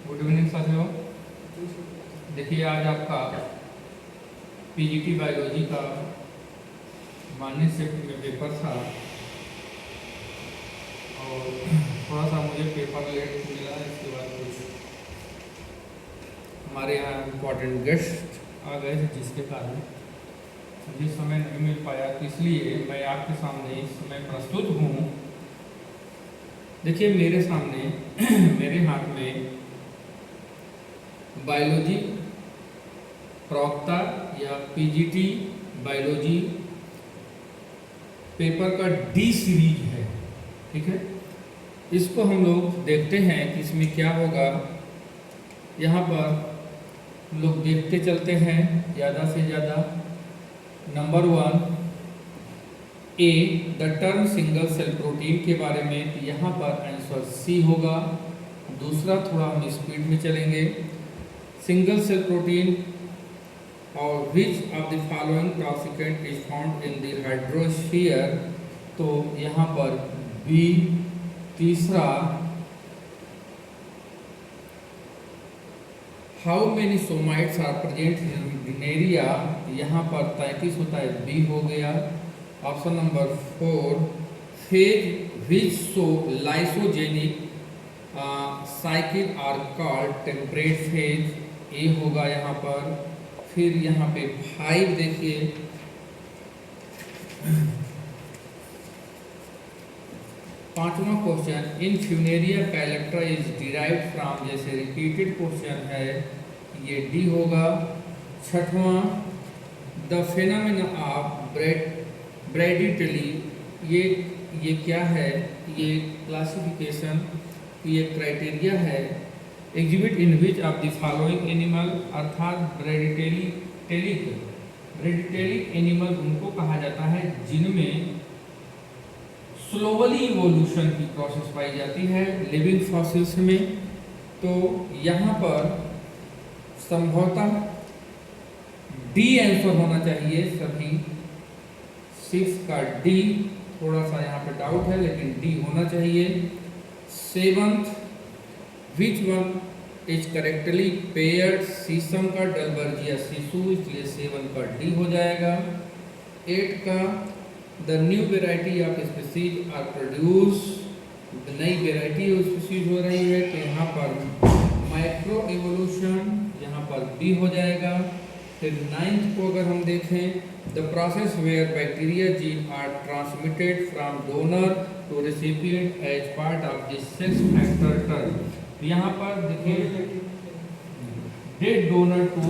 Good evening साथियों। देखिए आज आपका पीजीटी बायोलॉजी का माननीय शिफ्ट में पेपर था और थोड़ा सा मुझे पेपर लेट मिला। इसके बाद कुछ हमारे यहाँ इम्पोर्टेंट गेस्ट आ गए थे जिसके कारण मुझे समय नहीं मिल पाया, तो इसलिए मैं आपके सामने इस समय प्रस्तुत हूँ। देखिए मेरे सामने मेरे हाथ में बायोलॉजी प्रवक्ता या पीजीटी बायोलॉजी पेपर का डी सीरीज है, ठीक है। इसको हम लोग देखते हैं कि इसमें क्या होगा। यहाँ पर लोग देखते चलते हैं ज़्यादा से ज़्यादा। Number 1 a the term single cell protein के बारे में, तो यहाँ पर आंसर सी होगा। दूसरा थोड़ा हम स्पीड में चलेंगे। सिंगल सेल प्रोटीन और which of the following toxicant is found in the hydrosphere, तो यहाँ पर बी। तीसरा how many somites are present in area, यहाँ पर 33 होता है, बी हो गया। Option number 4 phage which so lysogenic cycle are called temperate phage, A होगा यहाँ पर। फिर यहाँ पे 5 देखिए, पांचवा question in Funaria calyptra is derived from, जैसे रिपीटेड क्वेश्चन है, ये डी होगा। छठवां द फेनोमेना ऑफ ब्रैडिटली, ये क्या है, ये क्लासिफिकेशन, ये क्राइटेरिया है। Exhibit in which of the following animal, अर्थात ब्रैडिटेलिक एनिमल उनको कहा जाता है जिनमें स्लोवली इवोल्यूशन की प्रोसेस पाई जाती है लिविंग फॉसिल्स में। तो यहाँ पर संभवतः डी आंसर होना चाहिए सभी। 6 का डी, थोड़ा सा यहाँ पे डाउट है लेकिन डी होना चाहिए। 7th which one is correctly paired, शीशम का डलबर्जिया शिशु, इसलिए 7 का डी हो जाएगा। 8 का the new variety of species are produce, नई वेराइटी स्पीसीज हो रही है, तो यहाँ पर माइक्रो इवोल्यूशन, यहाँ पर बी हो जाएगा। फिर 9th को अगर हम देखें the process where bacteria gene are transmitted from donor to recipient as part of the sex factor term, यहाँ पर देखिए dead donor to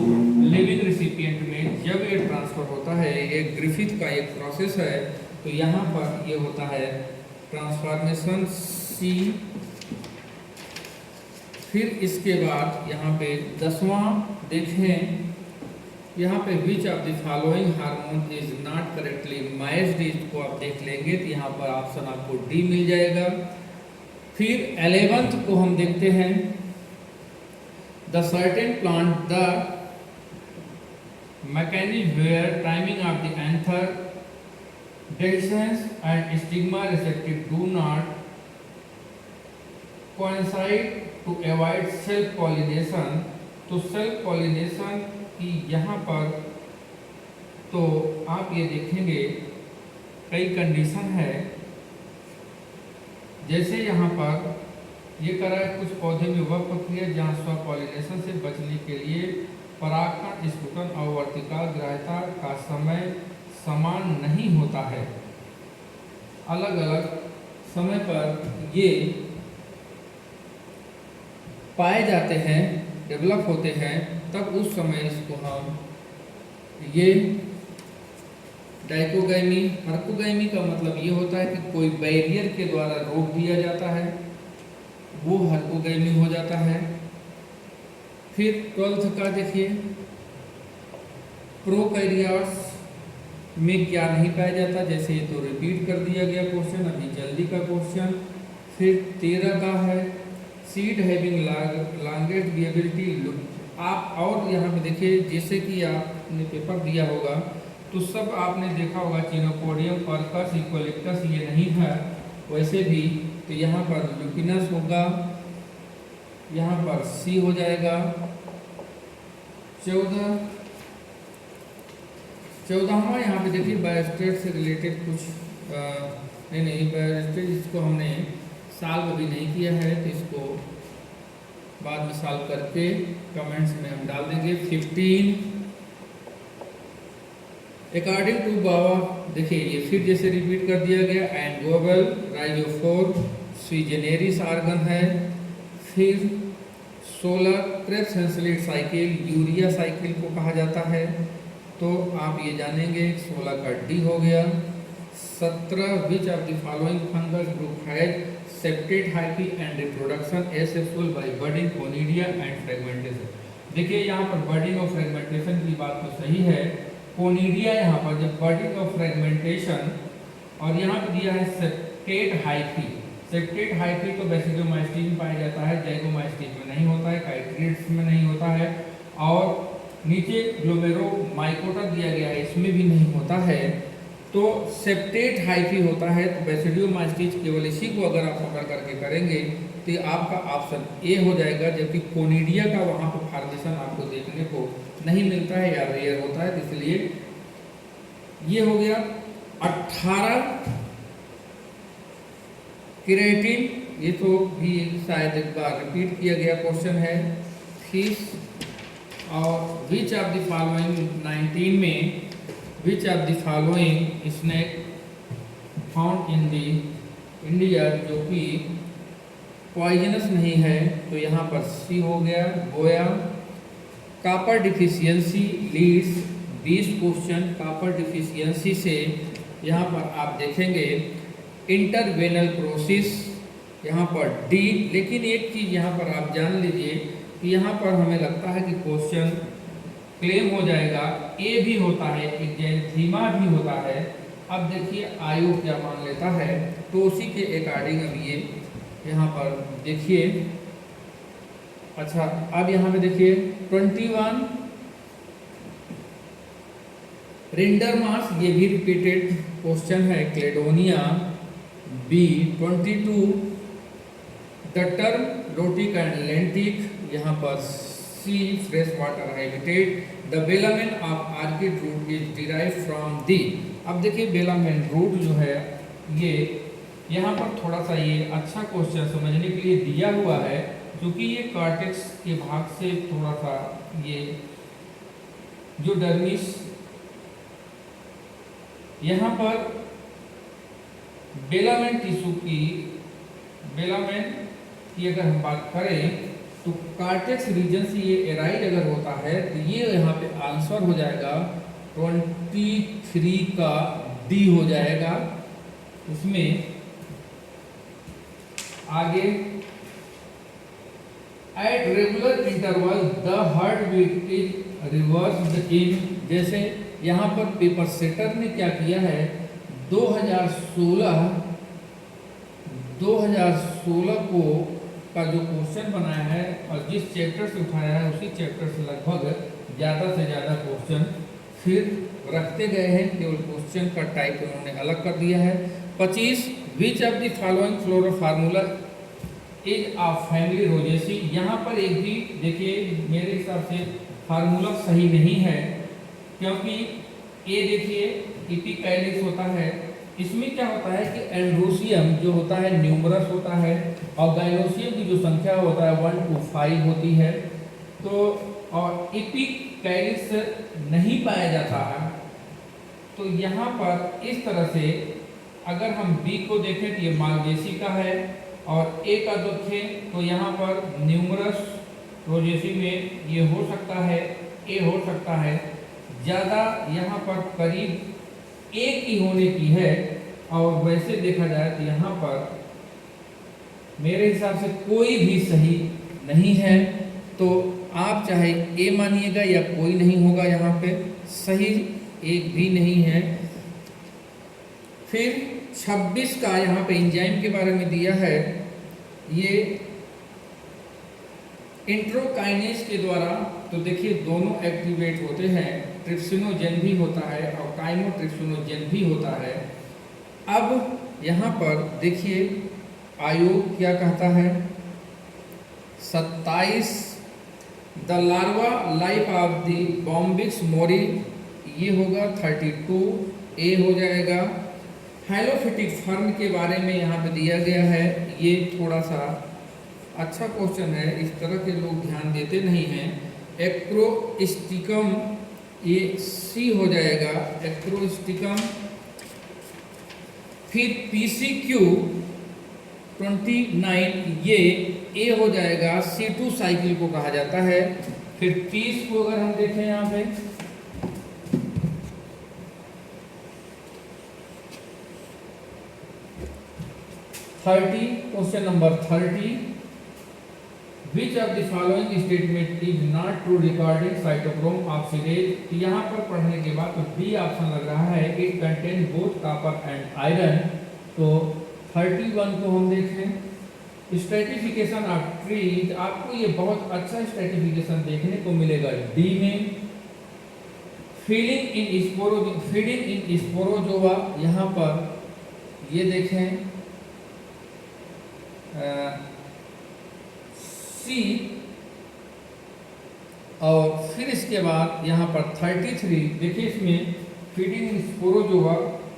living recipient में जब ये ट्रांसफर होता है, ये ग्रिफिथ का एक प्रोसेस है, तो यहाँ पर ये होता है ट्रांसफॉर्मेशन सी। फिर इसके बाद यहाँ पे 10वां देखें, यहाँ पे विच of the following hormone is not correctly matched, इसको आप देख लेंगे तो यहाँ पर ऑप्शन आपको डी मिल जाएगा। फिर 11th को हम देखते हैं the certain plant the mechanism where timing of the anther dehiscence and stigma receptive do not coincide to avoid self pollination, तो सेल्फ पॉलिनेशन की यहाँ पर तो आप ये देखेंगे कई कंडीशन है, जैसे यहाँ पर ये करा है कुछ पौधे में वह प्रक्रिया जहाँ स्व पॉलिनेशन से बचने के लिए परागकण स्फुटन और वर्तिकाल ग्राह्यता का समय समान नहीं होता है। अलग अलग समय पर ये पाए जाते हैं, डेवलप होते हैं, तब उस समय इसको हम ये डाइकोगैमी, हर्कोगैमी का मतलब ये होता है कि कोई बैरियर के द्वारा रोक दिया जाता है, वो हर्कोगैमी हो जाता है। फिर 12th का देखिए प्रोकैरियोट्स में क्या नहीं पाया जाता, जैसे ये तो रिपीट कर दिया गया क्वेश्चन, अभी जल्दी का क्वेश्चन। फिर 13 का है सीड हैविंग लॉन्गेस्ट विएबिलिटी, आप और यहाँ पे देखिए जैसे कि आपने पेपर दिया होगा तो सब आपने देखा होगा चिनोपोडियम, पर्कस, इक्वलिप्टस ये नहीं था, वैसे भी तो यहाँ पर लुपिनस होगा, यहाँ पर सी हो जाएगा। 14वां यहाँ पे देखिए बायोस्टेट से रिलेटेड कुछ नहीं बायोस्टेट इसको हमने सॉल्व अभी नहीं किया है, तो इसको बाद में सॉल्व करके कमेंट्स में हम डाल देंगे। 15 अकॉर्डिंग टू बाबा, देखिए ये फिर जैसे रिपीट कर दिया गया। एंड गोबल राइजोफोर स्वी जेनेरिस आर्गन है। फिर 16 क्रेब्स हेंसलेट साइकिल यूरिया साइकिल को कहा जाता है, तो आप ये जानेंगे। 16 का डी हो गया। 17 which of the following fungus group has septate hyphae and reproduction asexual by budding conidia and fragmentation. देखिए यहाँ पर बडिंग और फ्रेगमेंटेशन की बात तो सही है। कोनिडिया यहाँ पर जब बडिंग और फ्रेगमेंटेशन, और यहाँ पर दिया है सेप्टेड हाइफी। सेप्टेड हाइफी तो बेसिडोमाइस्टीन में पाया जाता है, जाइगोमाइस्टीन में नहीं होता है, काइट्रिड्स में नहीं होता है, और नीचे ग्लोमेरोमाइकोटा दिया गया है, इसमें भी नहीं होता है। तो सेप्टेड हाइफी होता है, तो बेसिडोमाइस्टीन केवल इसी को अगर आप पकड़ करके करेंगे तो आपका ऑप्शन ए हो जाएगा। जबकि कोनिडिया का वहाँ पर फॉर्मेशन आपको देखने को नहीं मिलता है या रेयर होता है, इसलिए ये हो गया। 18 केराटिन, ये तो भी शायद एक बार रिपीट किया गया क्वेश्चन है। फिश और विच ऑफ द फॉलोइंग 19 में विच of the following snake found in the India, जो कि पॉइजनस नहीं है, तो यहाँ पर सी हो गया। बोया। Copper deficiency leads 20 question copper deficiency से यहाँ पर आप देखेंगे इंटरवेनल प्रोसेस, यहाँ पर डी। लेकिन एक चीज़ यहाँ पर आप जान लीजिए कि यहाँ पर हमें लगता है कि क्वेश्चन क्लेम हो जाएगा, ए भी होता है, एग्जेंथीमा भी होता है। अब देखिए आयु क्या मान लेता है, तो उसी के अकॉर्डिंग अब ये यहाँ पर देखिए। अच्छा, अब यहाँ पे देखिए 21 रिंडरमास, ये भी रिपीटेड क्वेश्चन है। Cladonia B. 22 the term lotic and lentic, यहाँ पर C fresh water habitat. The velamen of orchid root is derive from D. अब देखिए बेलामेन रूट जो है, ये यहाँ पर थोड़ा सा ये अच्छा क्वेश्चन समझने के लिए दिया हुआ है, क्योंकि ये कॉर्टेक्स के भाग से थोड़ा सा ये जो डर्मिस, यहाँ पर बेलामेन टिश्यू की अगर हम बात करें तो कॉर्टेक्स रीजन से ये एराइड अगर होता है, तो ये यहाँ पे आंसर हो जाएगा 23 का डी हो जाएगा। उसमें आगे at regular interval the heart beat is reversed in, जैसे यहाँ पर पेपर सेटर ने क्या किया है, 2016 को का जो क्वेश्चन बनाया है और जिस चैप्टर से उठाया है उसी चैप्टर से लगभग ज़्यादा से ज़्यादा क्वेश्चन फिर रखते गए हैं, केवल क्वेश्चन का टाइप उन्होंने अलग कर दिया है। 25 which of the following floral formula is of family Rosaceae, यहाँ पर एक भी देखिए मेरे हिसाब से फार्मूला सही नहीं है, क्योंकि ये देखिए इपिकैलिक्स होता है, इसमें क्या होता है कि एंड्रोसियम जो होता है न्यूमरस होता है, और गाइनोसियम की जो संख्या होता है 1 to 5 होती है, तो और इपिकैलिक्स नहीं पाया जाता है। तो यहाँ पर इस तरह से अगर हम बी को देखें तो ये मालवेसी का है, और ए का देखें तो यहाँ पर न्यूमरस रोजेसी में ये हो सकता है, ए हो सकता है, ज़्यादा यहाँ पर करीब एक ही होने की है। और वैसे देखा जाए तो यहाँ पर मेरे हिसाब से कोई भी सही नहीं है, तो आप चाहे ए मानिएगा या कोई नहीं होगा, यहाँ पे सही एक भी नहीं है। फिर 26 का यहाँ पे एंजाइम के बारे में दिया है, ये इंट्रोकाइनेज के द्वारा, तो देखिए दोनों एक्टिवेट होते हैं, ट्रिप्सिनोजेन भी होता है और काइमोट्रिप्सिनोजेन भी होता है। अब यहाँ पर देखिए आयोग क्या कहता है, 27 the larva life of the Bombyx mori, ये होगा 32, ए हो जाएगा। हेलोफिटिक फर्न के बारे में यहाँ पे दिया गया है, ये थोड़ा सा अच्छा क्वेश्चन है, इस तरह के लोग ध्यान देते नहीं हैं। एक्रोस्टिकम, ये सी हो जाएगा, एक्रोस्टिकम। फिर PCQ 29, ये ए हो जाएगा, C2 साइकिल को कहा जाता है। फिर 30 को अगर हम देखें यहाँ पे, question number 30, which of the following statement is not true regarding cytochrome oxidase. यहाँ पर पढ़ने के बाद तो डी ऑप्शन लग रहा है, it contain both copper and iron. तो 31 को हम देखें, स्ट्रेटिफिकेशन ऑफ ट्रीज, आपको ये बहुत अच्छा स्ट्रेटिफिकेशन देखने को मिलेगा डी में। फीडिंग इन स्पोरोजोआ, यहाँ पर ये देखें सी, और फिर इसके बाद यहाँ पर 33 देखिए, इसमें फीडिंग इन स्पोरोजोआ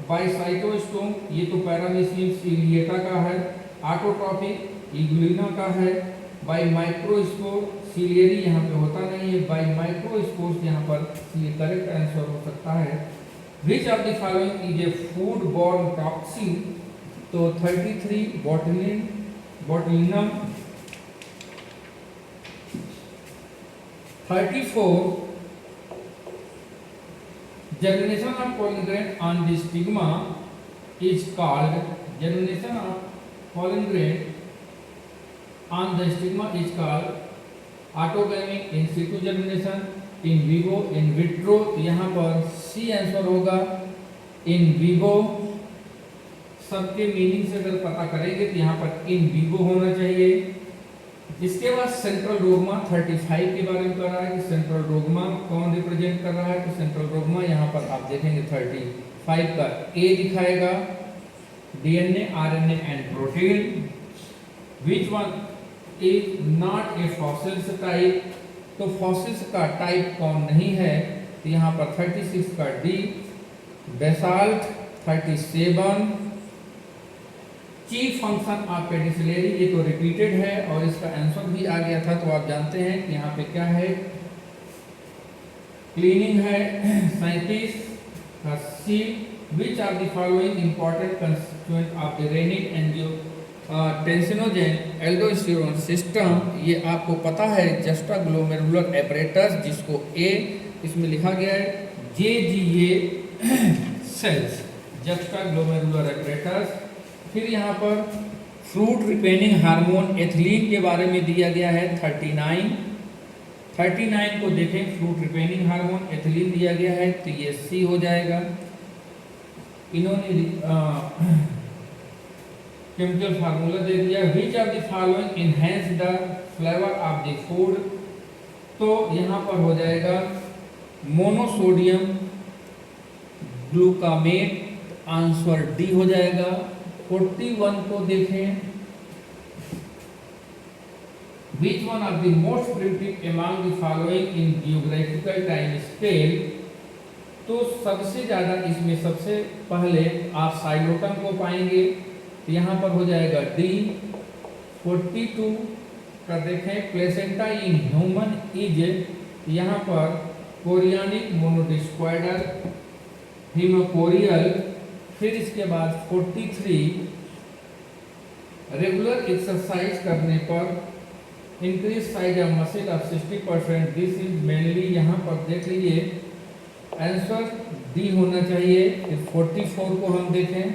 बाय साइटोस्टोम, ये तो पैरामीशियम सीलिएटा का है। ऑटोट्रॉपिक इग्लूना का है। बाय माइक्रोस्पोर सीलियरी यहाँ पे होता नहीं है, बाय माइक्रोस्पोर्स यहाँ पर ये करेक्ट आंसर हो सकता है। विच of the following is A food borne toxin, तो 33 बोtulinum। 34 germination of pollen grain on the stigma is called, germination of pollen grain on the stigma is called autogamic, in situ germination, in vivo, in vitro, यहाँ पर C answer होगा, in vivo। सबके meaning से अगर पता करेंगे तो यहाँ पर इन विवो होना चाहिए। इसके बाद सेंट्रल डोग्मा 35 के बारे में कह रहा है कि सेंट्रल डोग्मा कौन रिप्रेजेंट कर रहा है, तो सेंट्रल डोग्मा यहाँ पर आप देखेंगे 35 का ए दिखाएगा, DNA, RNA and protein. Which one is not a fossils type, तो फॉसिल्स का टाइप कौन नहीं है, तो यहाँ पर 36 का D. Basalt 37। Chief function of pedicellariae, ये तो रिपीटेड है और इसका आंसर भी आ गया था, तो आप जानते हैं कि यहाँ पे क्या है, क्लीनिंग है। 37 का C. Which are the following important constituent of the renin angiotensinogen aldosterone system, ये आपको पता है, जस्टाग्लोमेरुलर एपरेटस, जिसको ए इसमें लिखा गया है, JGA सेल्स, जस्टाग्लोमेरुलर एपरेटस। फिर यहाँ पर फ्रूट रिपेनिंग हार्मोन एथिलीन के बारे में दिया गया है 39 को देखें, फ्रूट रिपेनिंग हार्मोन एथिलीन दिया गया है, तो ये सी हो जाएगा। इन्होंने केमिकल फार्मूला दे दिया। विच of the following enhance the flavour of the food, तो यहाँ पर हो जाएगा मोनोसोडियम ग्लूकामेट, आंसर डी हो जाएगा। 41 को देखें, विच one of the most primitive among the following in geographical time scale, तो सबसे ज़्यादा इसमें सबसे पहले आप साइलोटन को पाएंगे, तो यहाँ पर हो जाएगा डी। 42 का देखें, प्लेसेंटा इन ह्यूमन इज, यहाँ पर कोरियानिक मोनोडिस्क्वाइडल हीमोकोरियल। फिर इसके बाद 43 रेगुलर एक्सरसाइज करने पर increase size of muscle of 60%, this is mainly, यहाँ पर देख लीजिए आंसर डी होना चाहिए। 44 को हम देखें,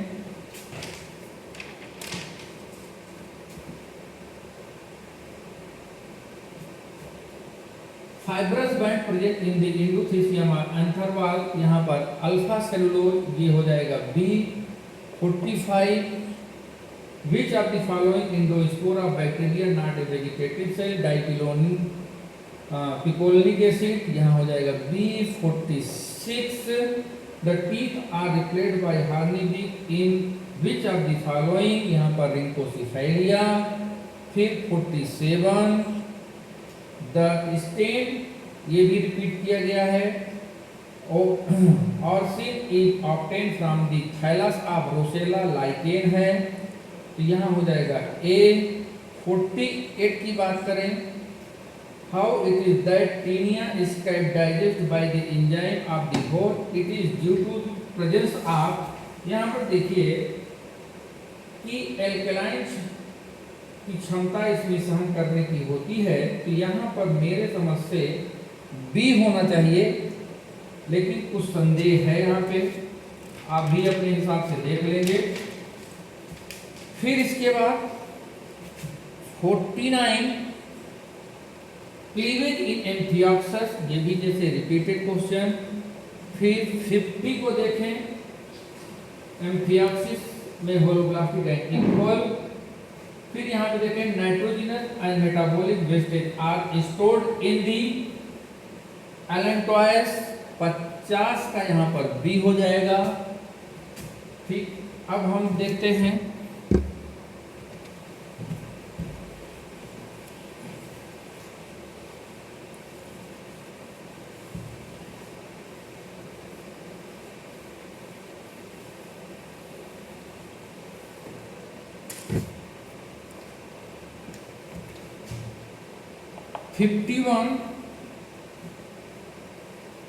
fibrous band project in the endothelium anther wall, यहाँ पर अल्फा सेलुलोज, ये हो जाएगा B. 45 which of the following endospore of bacteria not a vegetative cell, picolic acid, यहाँ हो जाएगा B. 46 the teeth are replaced by horny beak in which of the following, यहाँ पर रिंकोसिफेलिया। फिर 47 द स्टेन ये भी रिपीट किया गया है। Orcein is obtain from the thallus of Roccella lichen है, तो यहाँ हो जाएगा ए। 48 की बात करें, how it is that taenia is can digest by the enzyme of the host, it is due to presence of, यहाँ पर देखिए कि एल्कलाइंस की क्षमता इसमें सहन करने की होती है, तो यहाँ पर मेरे समझ से बी होना चाहिए, लेकिन कुछ संदेह है यहाँ पे, आप भी अपने हिसाब से देख लेंगे। फिर इसके बाद 49 क्लीवेज इन एम्फिऑक्सस, ये भी जैसे रिपीटेड क्वेश्चन। फिर 50 को देखें, एम्फिऑक्सिस में होलोब्लास्टिक इक्वल। फिर यहाँ पे देखें nitrogenous and metabolic wastage are stored in the allantois, 50 का यहाँ पर बी हो जाएगा। ठीक, अब हम देखते हैं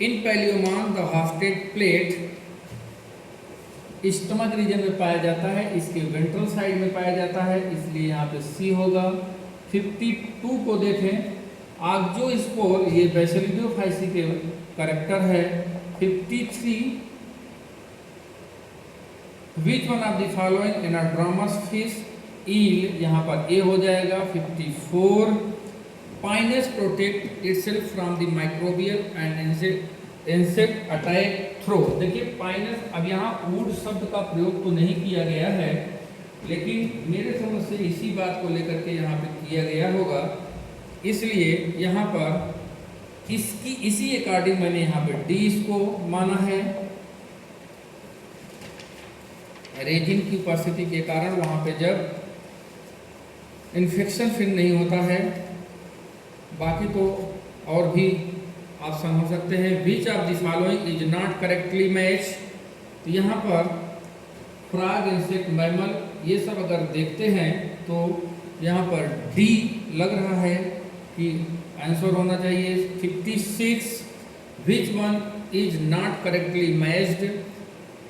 in Palaemon the hastate plate stomach region में पाया जाता है, इसके वेंट्रल साइड में पाया जाता है, इसलिए यहाँ पे सी होगा। 52 को देखें, आक्जोस्पोर, ये बैसिलिडोफाइसी के कैरेक्टर है। 53 which one of the following anadromous fish eel, यहाँ पर ए हो जाएगा। 54 Pinus protect itself from the microbial and insect attack through. देखिए पाइनस, अब यहाँ वुड शब्द का प्रयोग तो नहीं किया गया है, लेकिन मेरे समझ से इसी बात को लेकर के यहाँ पे किया गया होगा, इसलिए यहाँ पर इसकी इसी अकॉर्डिंग मैंने यहाँ पे डी इसको माना है। रेजिन की उपस्थिति के कारण वहाँ पे जब इन्फेक्शन फिर नहीं होता है, बाकी तो और भी ऑप्शन हो सकते हैं। विच of the following is not correctly match, तो यहाँ पर फ्रॉग, इंसेक्ट, मैमल, ये सब अगर देखते हैं तो यहाँ पर डी लग रहा है कि आंसर होना चाहिए। 56 विच one is not correctly matched,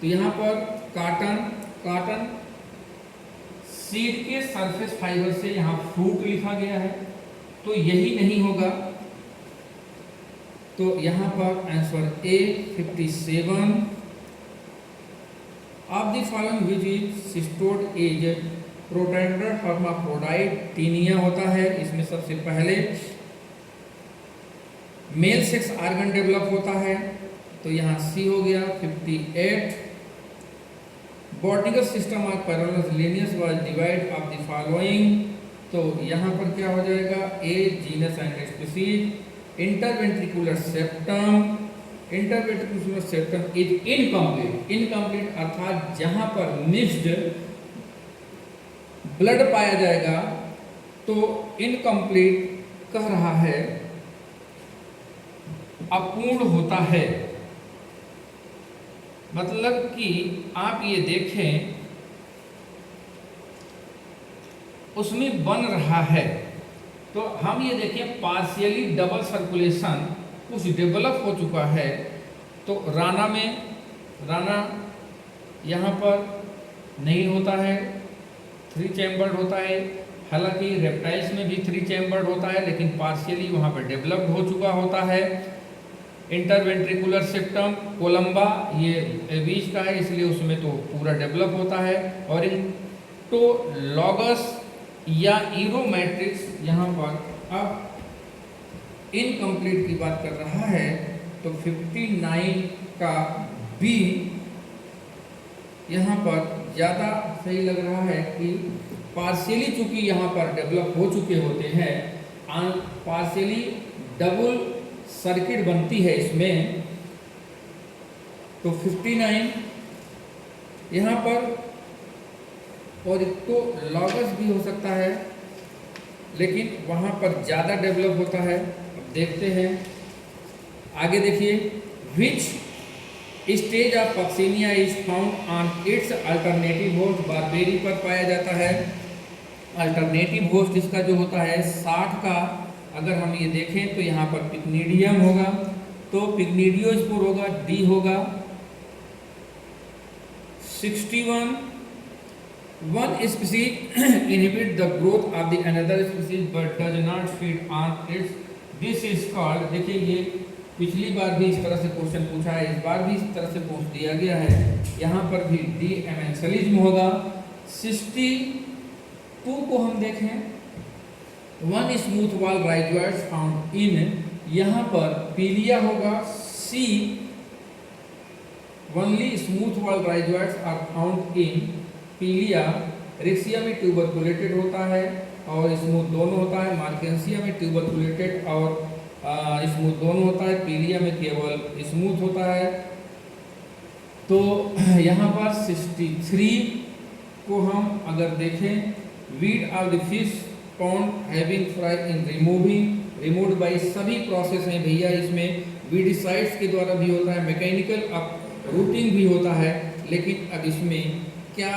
तो यहाँ पर कॉटन सीड के सरफेस फाइबर से यहाँ फ्रूट लिखा गया है, तो यही नहीं होगा, तो यहाँ पर answer A. 57 of the following which is cestode as protandrous hermaphrodite, Taenia होता है, इसमें सबसे पहले मेल सेक्स आर्गन डेवलप होता है, तो यहाँ सी हो गया। 58 botanical system of parallel Linnaeus was divide of the following, तो यहाँ पर क्या हो जाएगा, A genus and species. Interventricular septum is incomplete अर्थात जहाँ पर मिक्स्ड ब्लड पाया जाएगा तो इनकम्प्लीट कह रहा है, अपूर्ण होता है। मतलब कि आप ये देखें उसमें बन रहा है, तो हम ये देखें पार्शियली डबल सर्कुलेशन कुछ डेवलप हो चुका है, तो राना यहाँ पर नहीं होता है, 3 चैम्बर्ड होता है। हालांकि रेप्टाइल्स में भी 3 चैम्बर्ड होता है, लेकिन पार्शियली वहाँ पर डेवलप्ड हो चुका होता है। इंटरवेंट्रिकुलर सेप्टम कोलम्बा ये बीच का है, इसलिए उसमें तो पूरा डेवलप होता है। और इंटोलॉगस या ईरोमैट्रिक्स यहाँ पर अब इनकम्प्लीट की बात कर रहा है, तो 59 का बी यहाँ पर ज़्यादा सही लग रहा है कि पार्शियली चूंकि यहाँ पर डेवलप हो चुके होते हैं, पार्शियली डबल सर्किट बनती है इसमें, तो 59 यहाँ पर। और एक तो लॉगस भी हो सकता है, लेकिन वहाँ पर ज़्यादा डेवलप होता है। अब देखते हैं आगे, देखिए which stage of puccinia is found on its alternative host, barberry पर पाया जाता है। अल्टरनेटिव होस्ट इसका जो होता है 60 का, अगर हम ये देखें तो यहाँ पर पिक्निडियम होगा, तो पिक्निडियोस्पोर होगा, डी होगा। 61 one species inhibit the growth of the another species but does not feed on it's, this is called. देखिए ये पिछली बार भी इस तरह से क्वेश्चन पूछा है, इस बार भी इस तरह से पूछ दिया गया है। यहाँ पर भी डी एमेंसलिज्म होगा। 62 को हम देखें, one smooth wall rhizoids found in, यहाँ पर पीलिया होगा। C only smooth wall rhizoids are found in Pellia. Riccia में ट्यूबरकुलेटेड होता है और स्मूथ दोनों होता है। मार्केंसिया में ट्यूबरकुलेटेड और स्मूथ दोनों होता है। पीलिया में केवल स्मूथ होता है। तो यहाँ पर 63 को हम अगर देखें, weed of the fish pond having fry in removed by, सभी प्रोसेस हैं भैया इसमें। वीडिसाइड्स के द्वारा भी होता है, मैकेनिकल रूटिंग भी होता है, लेकिन अब इसमें क्या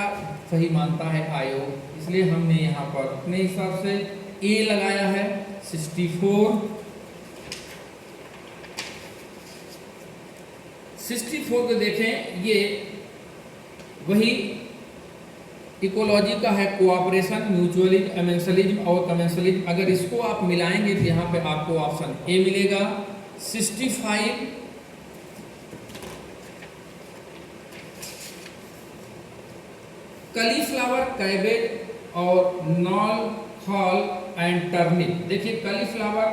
सही मानता है आयोग, इसलिए हमने यहाँ पर अपने हिसाब से ए लगाया है। 64 को देखें, ये वही इकोलॉजी का है, कोऑपरेशन, म्यूचुअलिज्म, एमेंसलिज्म और कमेंसलिज्म। अगर इसको आप मिलाएंगे तो यहाँ पे आपको ऑप्शन ए मिलेगा। 65 कलीफ्लावर, कैबेज और नॉल, हॉल एंड टर्निप। देखिए cauliflower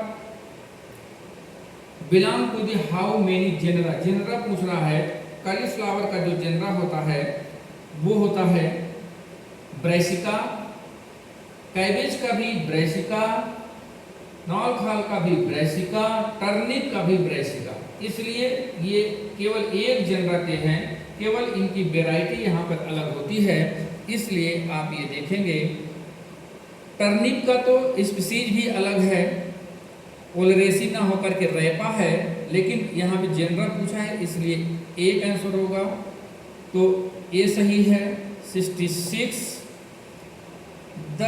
belong to the how many genera, genera पूछ रहा है। कलीफ्लावर का जो जेनरा होता है वो होता है ब्रैसिका, कैबेज का भी ब्रैसिका, नॉल हॉल का भी ब्रैसिका, टर्निप का भी ब्रैसिका। इसलिए ये केवल एक जेनरा के हैं, केवल इनकी वेराइटी यहाँ पर अलग होती है। इसलिए आप ये देखेंगे टर्निप का तो स्पीसीज भी अलग है, ओलरेसी ना होकर के रैपा है, लेकिन यहाँ पे जेनरा पूछा है इसलिए एक आंसर होगा, तो ये सही है। 66 द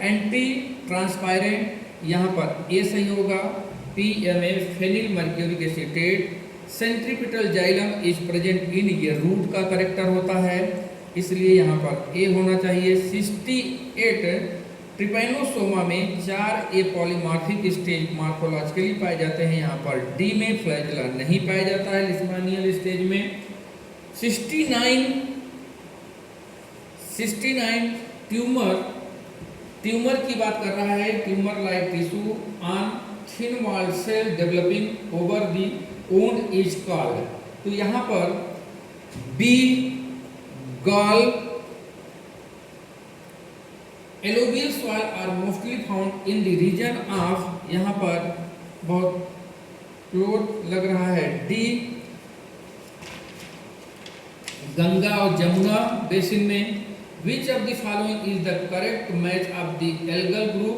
एंटी ट्रांसपायरेंट, यहाँ पर ए सही होगा। PMA phenyl mercuric acetate, centripetal xylem is present in, ये रूट का करेक्टर होता है, इसलिए यहाँ पर ए होना चाहिए। 68 ट्रिपैनोसोमा में 4 ए पॉलीमॉर्फिक स्टेज मॉर्फोलॉजिकली पाए जाते हैं, यहाँ पर डी में फ्लैजेला नहीं पाया जाता है लिस्मानियल स्टेज में। 69 ट्यूमर की बात कर रहा है, tumour like tissue on thin wall cell developing over the wound is called, तो यहाँ पर B gall. Alluvial soil are mostly found in the region of, यहाँ पर बहुत क्लोज लग रहा है, डी गंगा और जमुना बेसिन में। विच of the following is the correct match of the algal group,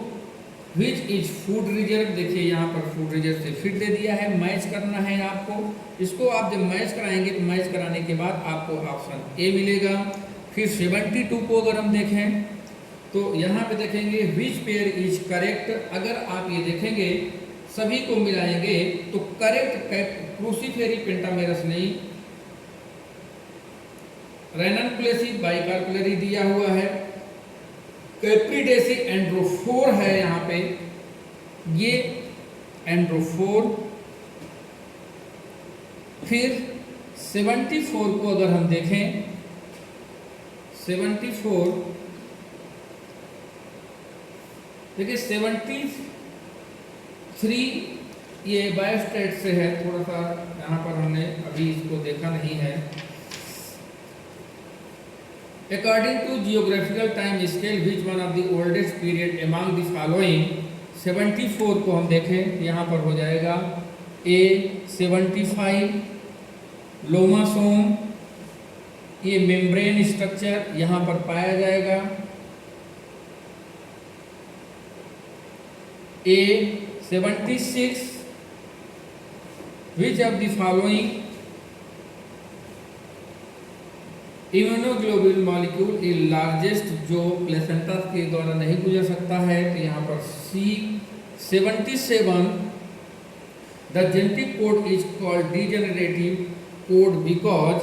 which is food reserve. देखिए यहाँ पर फूड रिजर्व से फिट दे दिया है, मैच करना है आपको। इसको आप जब मैच कराएंगे तो मैच कराने के बाद आपको ऑप्शन ए मिलेगा। फिर 72 को अगर हम देखें तो यहाँ पे देखेंगे विच पेयर इज करेक्ट। अगर आप ये देखेंगे सभी को मिलाएंगे तो करेक्ट क्रूसीफेरी पेंटामेरस नहीं, रेननकुलेसी बाइकार्कुलरी दिया हुआ है, कैप्रिडेसी एंड्रोफोर है यहाँ पे, ये एंड्रोफोर। फिर 74 को अगर हम देखें, 74 देखिए 73 ये बायोस्टेट से है, थोड़ा सा यहाँ पर हमने अभी इसको देखा नहीं है। According to geographical time scale, which one of the oldest period among the following? 74 को हम देखें यहाँ पर हो जाएगा A 75 लोमासोम, ये मेम्ब्रेन स्ट्रक्चर यहाँ पर पाया जाएगा। A 76 which of the following immunoglobulin molecule is largest, जो प्लेसेंटा के द्वारा नहीं गुजर सकता है, तो यहाँ पर C 77 the genetic code is called degenerative code because,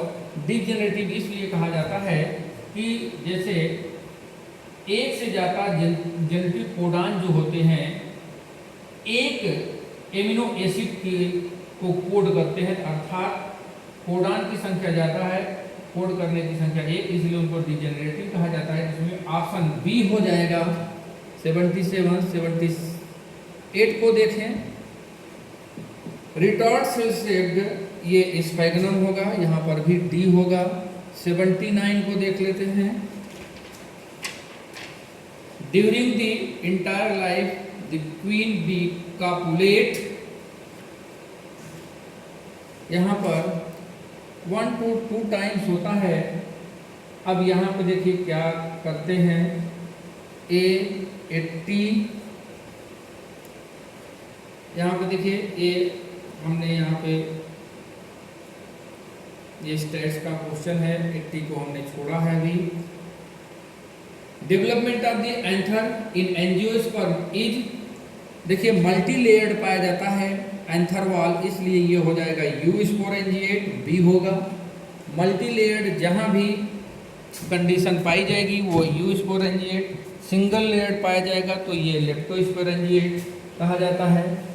degenerative इसलिए कहा जाता है कि जैसे एक से ज़्यादा जेनेटिक कोडान जो होते हैं एक एमिनो एसिड को कोड करते हैं, अर्थात कोडान की संख्या ज़्यादा है, कोड करने की संख्या एक, इसलिए उनको डिजेनरेटिव कहा जाता है। इसमें ऑप्शन बी हो जाएगा 77 78 को देखें, रिटॉर्ड सेल शेप्ड, ये स्पैगनम होगा, यहाँ पर भी डी होगा। 79 को देख लेते हैं, during the entire life the queen bee copulate, यहाँ पर 1 to 2 टाइम्स होता है। अब यहाँ पे देखिए क्या करते हैं, A 80, यहाँ पे देखिए A हमने यहाँ पे ये स्टेट्स का क्वेश्चन है, 80 को हमने छोड़ा है अभी। Development of the anther in angiosperm is, देखिए मल्टी लेयर्ड पाया जाता है एंथर वॉल, इसलिए ये हो जाएगा यू स्पोरेंजिएट, बी होगा। मल्टी लेयर्ड जहाँ भी कंडीशन पाई जाएगी वो यू स्पोरेंजिएट, सिंगल लेयर्ड पाया जाएगा तो ये लेप्टोस्पोरेंजिएट कहा जाता है।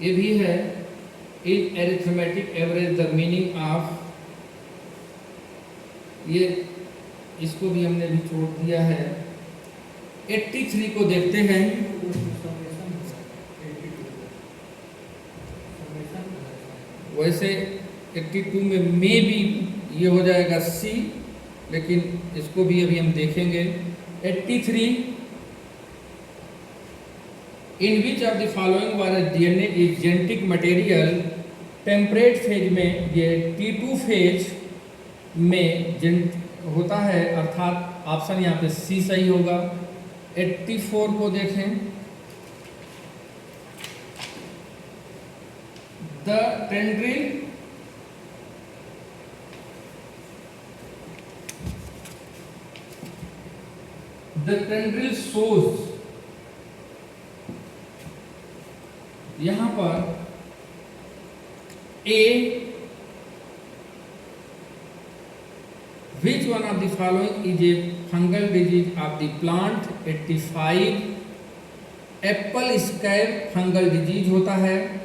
ये भी है, is arithmetic average the meaning of, ये इसको भी हमने भी छोड़ दिया है। 83 को देखते हैं, वैसे 82 में मे भी ये हो जाएगा सी, लेकिन इसको भी अभी हम देखेंगे। 83 इन विच ऑफ द फॉलोइंग वाला DNA is genetic material, temperate phase में ये T2 फेज में होता है, अर्थात ऑप्शन यहाँ पे सी सही होगा। 84 को देखें, द टेंड्रिल सोर्स, यहां पर A which one of the following is a fungal disease of the plant. 85 apple scab fungal disease होता है,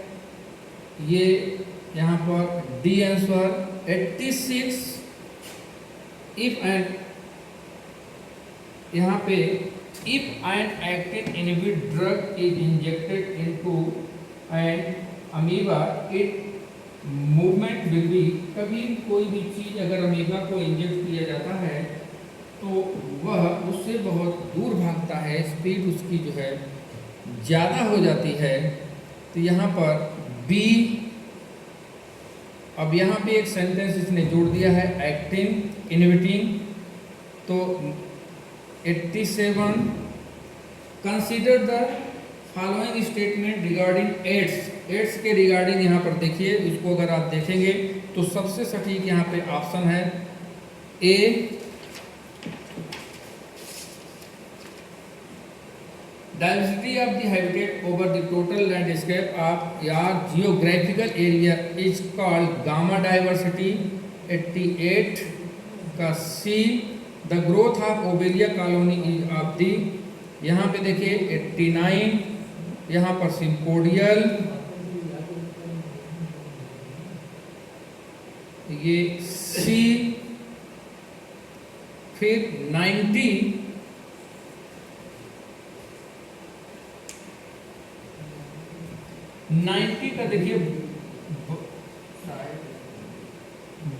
ये यहाँ पर डी आंसर। 86 इफ एंड, यहाँ पे if and actin inhibit drug is injected into and amoeba it movement will be, कभी कोई भी चीज़ अगर अमीबा को इंजेक्ट किया जाता है तो वह उससे बहुत दूर भागता है, स्पीड उसकी जो है ज़्यादा हो जाती है। तो यहाँ पर बी, अब यहाँ पे एक सेंटेंस इसने जोड़ दिया है एक्टिन इनहिबिटिंग, तो 87 consider the following statement regarding AIDS के रिगार्डिंग यहाँ पर देखिए, इसको अगर आप देखेंगे तो सबसे सटीक यहाँ पे ऑप्शन है A, diversity of the habitat over the total landscape of या geographical area is called gamma diversity. 88 का C, the growth of Obelia colony is of D, यहाँ पे देखिए 89, यहाँ पर सिम्पोडियल, ये सी, फिर 90 का देखिए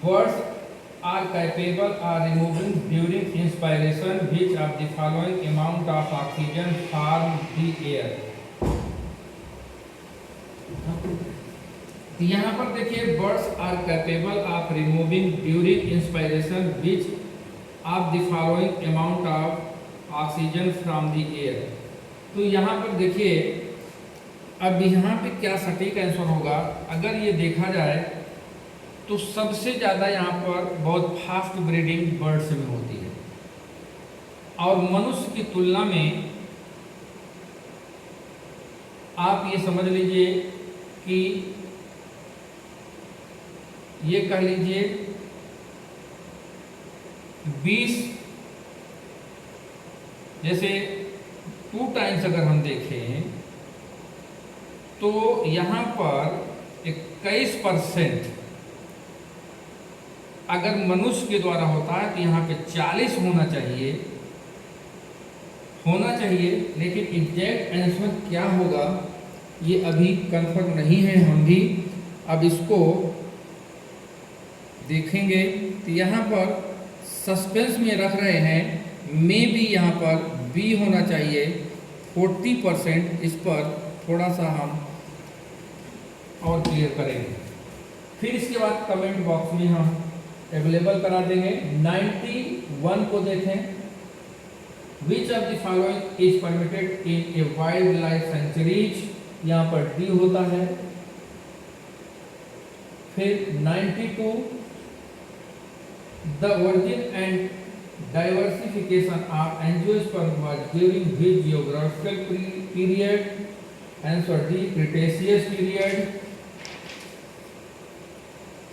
birds are capable of removing during inspiration which of the following amount of oxygen from the air? यहाँ पर देखिए birds are capable of removing during inspiration which of the following amount of oxygen from the air. तो यहाँ पर देखिए अब यहाँ पे क्या सटीक आंसर होगा, अगर ये देखा जाए तो सबसे ज़्यादा यहाँ पर बहुत फास्ट ब्रीडिंग बर्ड्स में होती है और मनुष्य की तुलना में आप ये समझ लीजिए कि ये कह लीजिए 20 जैसे 2 टाइम्स अगर हम देखें तो यहाँ पर 21% अगर मनुष्य के द्वारा होता है तो यहाँ पे 40 होना चाहिए, लेकिन एग्जैक्ट आंसर क्या होगा ये अभी कंफर्म नहीं है। हम भी अब इसको देखेंगे। तो यहाँ पर सस्पेंस में रख रहे हैं, मे भी यहाँ पर बी होना चाहिए 40%। इस पर थोड़ा सा हम और क्लियर करेंगे, फिर इसके बाद कमेंट बॉक्स में हम अवेलेबल करा देंगे। 91 को देखें, which of the following is permitted in a wild life sanctuaries, यहाँ पर डी होता है। फिर 92 the origin and diversification of angiosperm was during which geographical period, answer D cretaceous period.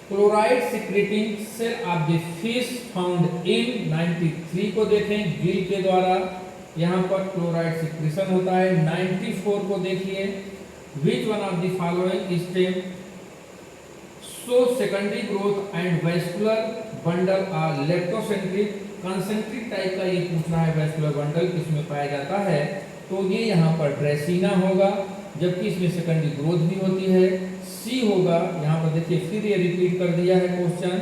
Chloride secreting cell of the fish found in 93 को देखें, गिल के द्वारा यहाँ पर क्लोराइड सिक्रेशन होता है। 94 को देखिए, which one of the following stem show secondary growth and vascular bundle are leptocentric, concentric type का ये पूछ रहा है वैस्कुलर बंडल किसमें पाया जाता है, तो ये यहाँ पर ड्रेसिना होगा, जबकि इसमें सेकेंडरी ग्रोथ भी होती है। सी होगा, यहाँ पर देखिए फिर ये रिपीट कर दिया है question.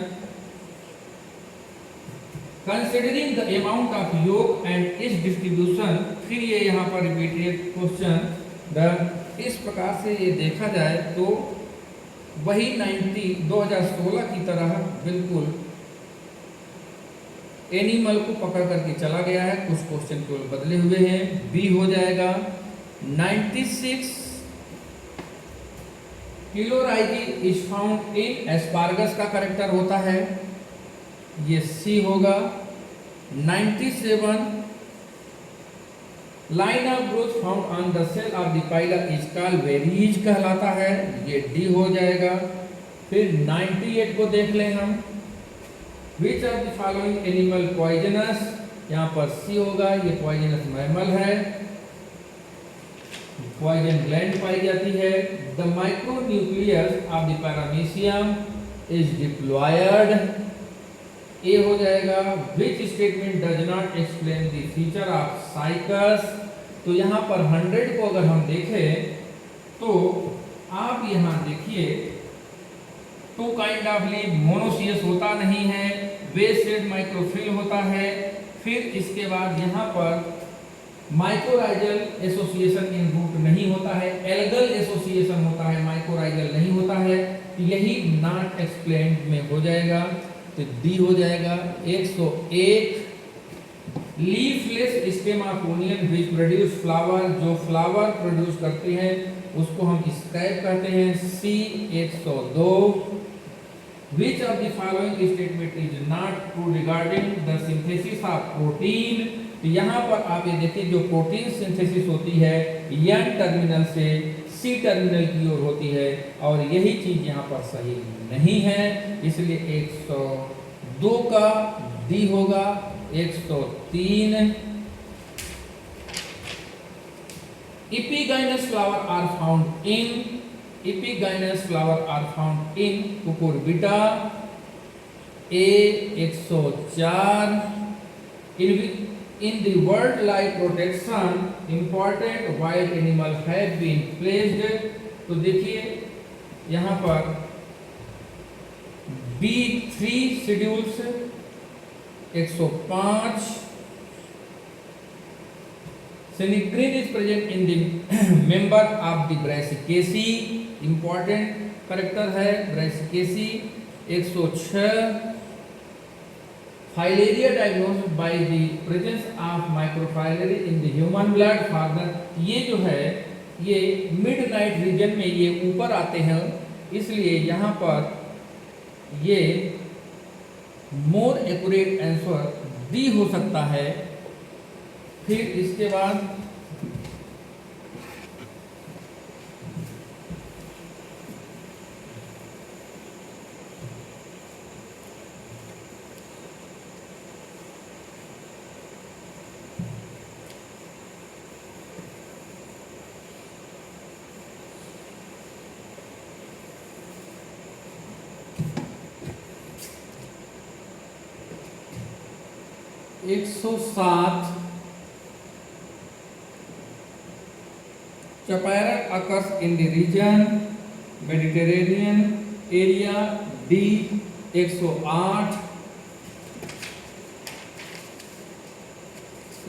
Considering the amount of योग एंड इट्स डिस्ट्रीब्यूशन, फिर ये यहाँ पर रिपीटेड क्वेश्चन। इस प्रकार से ये देखा जाए तो वही 2016 की तरह बिल्कुल एनिमल को पकड़ करके चला गया है, कुछ क्वेश्चन केवल बदले हुए हैं। बी हो जाएगा। 96 chlorazine is found in asparagus का करेक्टर होता है, ये सी होगा। 97 line of growth found on the cell of the phylum is called varies कहलाता है, ये डी हो जाएगा। फिर 98 को देख लें हम, which of the following animal poisonous, यहाँ पर सी होगा, ये पॉइजनस मैमल है, पॉइजन ग्लैंड पाई जाती है। The micronucleus of the paramecium is diploid, A हो जाएगा। Which statement does not explain the feature of Cycas, तो यहाँ पर 100 को अगर हम देखें तो आप यहाँ देखिए 2 काइंड ऑफ लीफ, मोनोसियस होता नहीं है, बेस शेड माइक्रोफिल होता है। फिर इसके बाद यहाँ पर माइक्रोराइजल एसोसिएशन इन रूट नहीं होता है, एल्गल एसोसिएशन होता है, माइक्रोराइजल नहीं होता है, यही नॉट एक्सप्लेन्ड में हो जाएगा, तो डी हो जाएगा। 101 leafless stem of onion which produce flower, जो फ्लावर प्रोड्यूस करते हैं उसको हम स्कैप कहते हैं, सी। 102 विच of the following statement is not true regarding the synthesis of protein, तो यहाँ पर आप ये देखिए जो प्रोटीन सिंथेसिस होती है एन टर्मिनल से सी टर्मिनल की ओर होती है, और यही चीज यहाँ पर सही नहीं है, इसलिए 102 का डी होगा। 103 epigynous flower are found in, epigynous flower are found in cucurbita, A. 104 in the wildlife protection important wild animal have been placed, तो देखिए यहाँ पर B3 schedules 105 sinigrin is present in the member of the Brassicaceae, important character है Brassicaceae. 106 filaria diagnosed by the presence of microfilariae in the human blood father. ये जो है ये midnight reason में ये ऊपर आते हैं, इसलिए यहाँ पर ये मोर एक्यूरेट आंसर डी हो सकता है। फिर इसके बाद एक 107 Chaparral occurs in the region Mediterranean area D। 108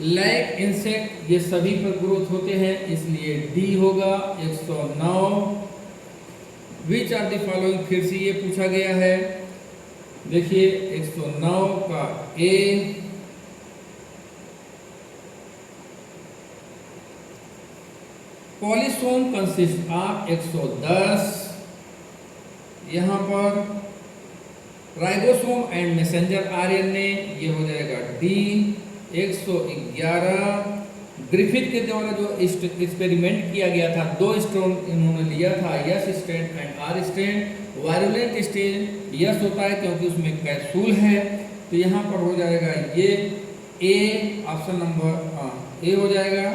lac insect ये सभी पर ग्रोथ होते हैं, इसलिए डी होगा। 109 विच आर द फॉलोइंग, फिर से ये पूछा गया है, देखिए 109 का ए, पॉलीसोम कंसिस्ट ऑफ 110, यहाँ पर राइबोसोम एंड मैसेंजर आरएनए, ये हो जाएगा डी। 111 ग्रिफिथ के द्वारा जो एक्सपेरिमेंट किया गया था, 2 स्ट्रैंड इन्होंने लिया था, S strand and R strand. Virulent strand S होता है क्योंकि उसमें कैप्सूल है, तो यहाँ पर हो जाएगा ये ए, ऑप्शन नंबर ए हो जाएगा।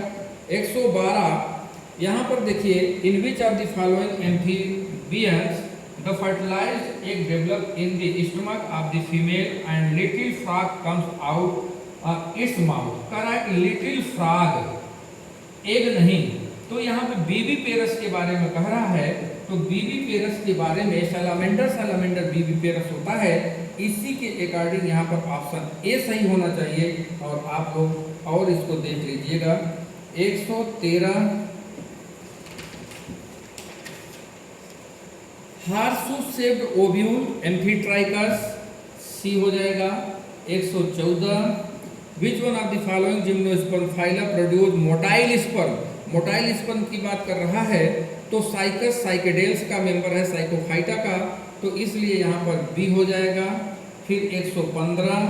112 यहाँ पर देखिए, in which of the following amphibians the fertilized egg develop in the stomach of the female and little frog comes out its mouth. Correct, little frog, egg नहीं। तो यहाँ पे बीबी पेरस के बारे में कह रहा है, तो बीबी पेरस के बारे में सैलामेंडर बीबी पेरस होता है, इसी के अकॉर्डिंग यहाँ पर ऑप्शन ए सही होना चाहिए। और आप लोग और इसको देख लीजिएगा। 113 हार्सू शेप्ड ओव्यूल एम्फीट्राइकस, सी हो जाएगा। 114 विच one of the following gymnosperm phyla produce motile sperm. Motile sperm की बात कर रहा है, तो साइकस साइकेडेल्स का मेंबर है, साइकोफाइटा का, तो इसलिए यहाँ पर बी हो जाएगा। फिर 115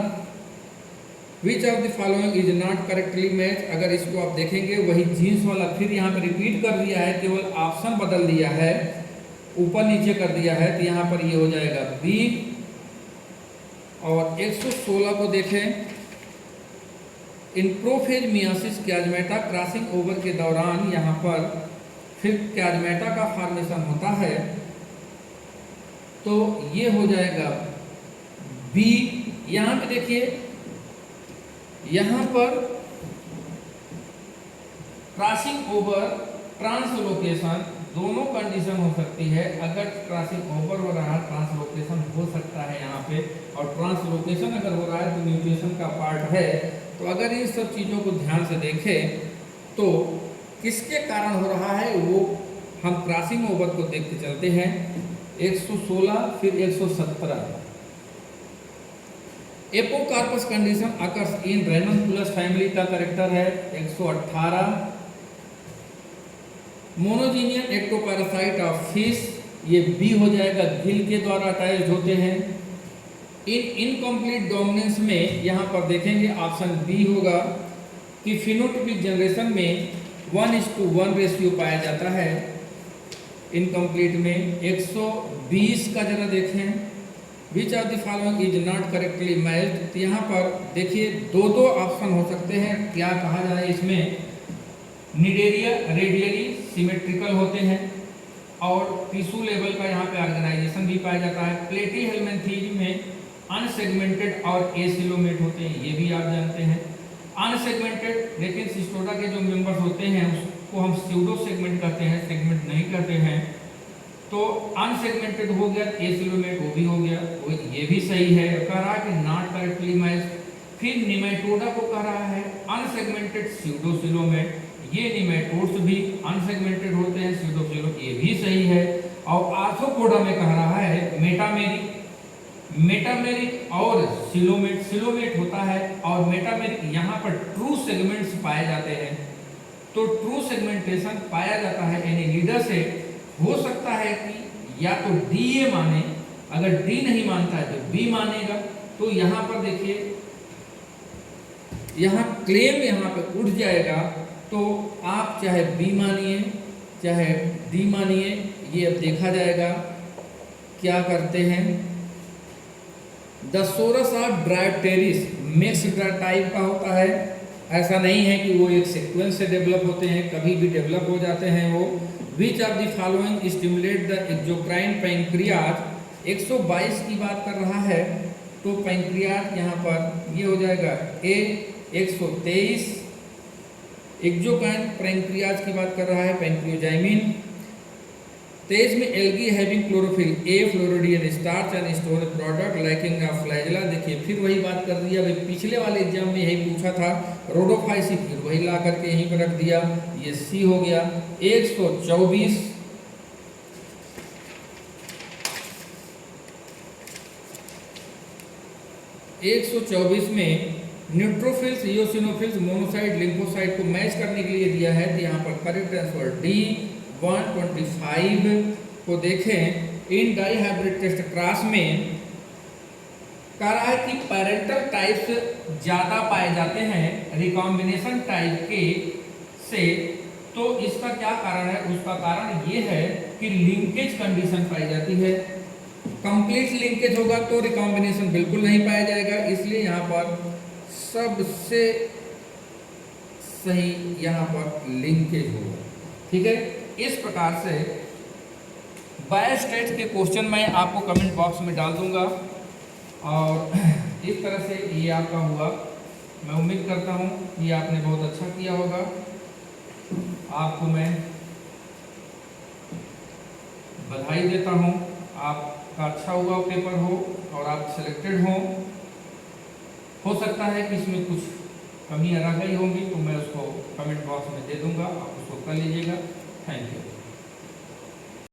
विच of the following is not correctly match. अगर इसको आप देखेंगे वही जीन्स वाला फिर यहाँ पर रिपीट कर दिया है, केवल ऑप्शन बदल दिया है, ऊपर नीचे कर दिया है, तो यहाँ पर ये हो जाएगा बी। और 116 को देखें, इन प्रोफेज मियासिस क्याजमेटा क्रॉसिंग ओवर के दौरान यहाँ पर फिर क्याजमेटा का फॉर्मेशन होता है, तो ये हो जाएगा बी। यहाँ पे देखिए, यहाँ पर क्रॉसिंग ओवर ट्रांसलोकेशन दोनों कंडीशन हो सकती है। अगर क्रॉसिंग ओवर हो रहा है, ट्रांसलोकेशन हो सकता है यहाँ पे, और ट्रांसलोकेशन अगर हो रहा है तो म्यूटेशन का पार्ट है। तो अगर इन सब चीज़ों को ध्यान से देखें तो किसके कारण हो रहा है वो हम क्रॉसिंग ओवर को देखते चलते हैं। 116 फिर 117 apocarpous condition occurs in Ranunculus family का करेक्टर है। 118 मोनोजीनियन एक्टोपैरासाइट ऑफ फिश, ये बी हो जाएगा, गिल के द्वारा अटैच होते हैं। इनकम्प्लीट डोमिनेंस में यहाँ पर देखेंगे ऑप्शन बी होगा कि फिनोटाइपिक जनरेशन में 1:1 रेशियो पाया जाता है इनकम्प्लीट में। 120 का जरा देखें, which of the following is not correctly matched. तो यहाँ पर देखिए दो ऑप्शन हो सकते हैं, क्या कहा जाए इसमें, निडेरिया रेडियली सिमेट्रिकल होते हैं और टिश्यू लेवल का यहाँ पे ऑर्गेनाइजेशन भी पाया जाता है। प्लेटी हेलमेंथीज में अनसेगमेंटेड और एसिलोमेट होते हैं, ये भी आप जानते हैं। अनसेगमेंटेड, लेकिन सिस्टोटा के जो मेंबर्स होते हैं उसको हम स्यूडो सेगमेंट कहते हैं, सेगमेंट नहीं कहते हैं। तो अनसेगमेंटेड हो गया, एसिलोमेट वो भी हो गया, वो ये भी सही है। कह रहा है कि नॉट करेक्टली मैच। फिर निमेटोडा को कह रहा है अनसेगमेंटेड स्यूडोसिलोमेट, ये निमेटोड्स भी अनसेगमेंटेड होते हैं, स्यूडोसिलोमेट ये भी सही है। और आर्थ्रोपोडा में कह रहा है मेटामेरिक, मेटामेरिक और सिलोमेट, सिलोमेट होता है और मेटामेरिक, यहाँ पर ट्रू सेगमेंट्स पाए जाते हैं, तो ट्रू सेगमेंटेशन पाया जाता है एनिलिडा से। हो सकता है कि या तो डी ए माने, अगर डी नहीं मानता है तो बी मानेगा। तो यहाँ पर देखिए, यहाँ क्लेम यहाँ पे उठ जाएगा, तो आप चाहे बी मानिए चाहे डी मानिए, ये अब देखा जाएगा क्या करते हैं। दसोरस ऑफ ड्राइप्टेरिस मिक्स्ड टाइप का होता है, ऐसा नहीं है कि वो एक सीक्वेंस से डेवलप होते हैं, कभी भी डेवलप हो जाते हैं वो। विच of the following stimulate the exocrine pancreas, 122 की बात कर रहा है, तो पैंक्रियाज यहाँ पर ये हो जाएगा ए। 123 एक्सोक्राइन पैंक्रियाज की बात कर रहा है, पैंक्रियोजाइमिन। 23 में algae having chlorophyll A, floridean starch and storage product lacking of flagella. देखिए फिर वही बात कर दिया, भाई पिछले वाले एग्जाम में यही पूछा था, रोडोफाइसी, फिर वही ला करके यहीं पर रख दिया, ये सी हो गया। 124 124 में न्यूट्रोफिल्स, इओसिनोफिल्स, मोनोसाइट, लिम्फोसाइट को मैच करने के लिए दिया है, तो यहाँ पर करेक्ट आंसर डी। 125 को देखें, इन डाइहाइब्रिड टेस्ट क्रॉस में कह रहा है कि पैरेंटल टाइप्स ज़्यादा पाए जाते हैं रिकॉम्बिनेशन टाइप के से, तो इसका क्या कारण है? उसका कारण ये है कि लिंकेज कंडीशन पाई जाती है। कंप्लीट लिंकेज होगा तो रिकॉम्बिनेशन बिल्कुल नहीं पाया जाएगा, इसलिए यहाँ पर सबसे सही यहाँ पर लिंकेज होगा। ठीक है, इस प्रकार से बायोस्टैट्स के क्वेश्चन मैं आपको कमेंट बॉक्स में डाल दूंगा, और इस तरह से ये आपका हुआ। मैं उम्मीद करता हूँ कि आपने बहुत अच्छा किया होगा। आपको मैं बधाई देता हूँ, आपका अच्छा हुआ पेपर हो और आप सिलेक्टेड हो। हो सकता है कि इसमें कुछ कमियां रह गई होंगी, तो मैं उसको कमेंट बॉक्स में दे दूंगा, आप उसको कर लीजिएगा। Thank you.